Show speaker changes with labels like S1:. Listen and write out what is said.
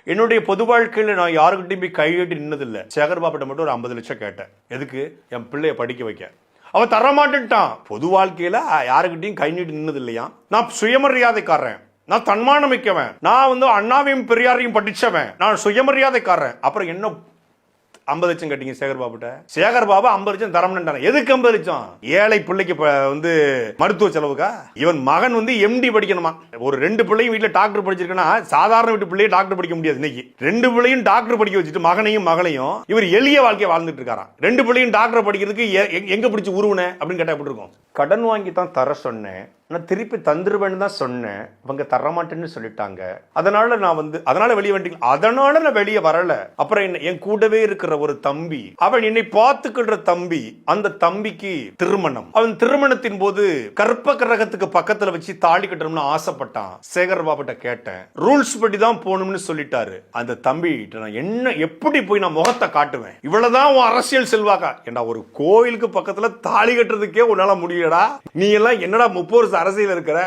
S1: என்னுடைய பொது வாழ்க்கையில் நான் யாருக்கிட்டையும் போய் கையெட்டி நின்னதில்லை. சேகர் பாபுட்ட மட்டும் ஒரு 50 லட்சம் கேட்டேன். எதுக்கு? என் பிள்ளைய படிக்க வைக்க. அவன் தரமாட்டான். பொது வாழ்க்கையில யாருக்கிட்டையும் கை நீட்டி நின்னது இல்லையா. நான் சுயமரியாதைக்காரன், நான் தன்மானம் மிக்கவன், நான் அண்ணாவையும் பெரியாரையும் படிச்சவன், நான் சுயமரியாதைக்காரன். அப்புறம் என்ன 50 லட்சம் கட்டிங்க சேகர் பாபுட்ட? சேகர் பாபு 50 லட்சம் தரம்னு. எதுக்கு 50 லட்சம்? ஏழை பிள்ளைக்கு மருத்துவ செலவுக்கா? இவன் மகன் எம்டி படிக்கணுமா? ஒரு 2 பிள்ளையும் வீட்டுல டாக்டர் படிச்சிருக்கா, சாதாரண வீட்டு பிள்ளைய டாக்டர் படிக்க முடியாது. இன்னைக்கு 2 பிள்ளையும் டாக்டர் படிக்க வச்சுட்டு மகனையும் மகளையும் இவர் எளிய வாழ்க்கையை வாழ்ந்துட்டு இருக்காராம். 2 பிள்ளையும் டாக்டர் படிக்கிறதுக்கு எங்க பிடிச்சி உருவன அப்படின்னு கேட்டா எப்படி இருக்கும்? கடன் வாங்கி தான் தர சொன்னேன், நான் திருப்பி தந்துருவேன்னு தான் சொன்னேன், அவங்க தரமாட்டேன்னு சொல்லிட்டாங்க. அதனால நான் வெளியே வந்துட்டீங்க. அதனால நான் வெளியே வரல. அப்புறம் என் கூடவே இருக்கிற ஒரு தம்பி, அவன் என்னை பார்த்துக்கிற தம்பி, அந்த தம்பிக்கு திருமணம். அவன் திருமணத்தின் போது கற்ப கிரகத்துக்கு பக்கத்துல வச்சு தாலி கட்டணும்னு ஆசைப்பட்டான். சேகர் பாபுட்ட கேட்டேன், ரூல்ஸ் படி தான் போகணும்னு சொல்லிட்டாரு. அந்த தம்பி நான் என்ன எப்படி போய் நான் முகத்தை காட்டுவேன்? இவ்வளவுதான் உன் அரசியல் செல்வாக்கா? ஏண்டா ஒரு கோயிலுக்கு பக்கத்துல தாலி கட்டுறதுக்கே உன்னால முடியலடா, நீ எல்லாம் என்னடா 30 வருஷம் அரசியல் இருக்கிற?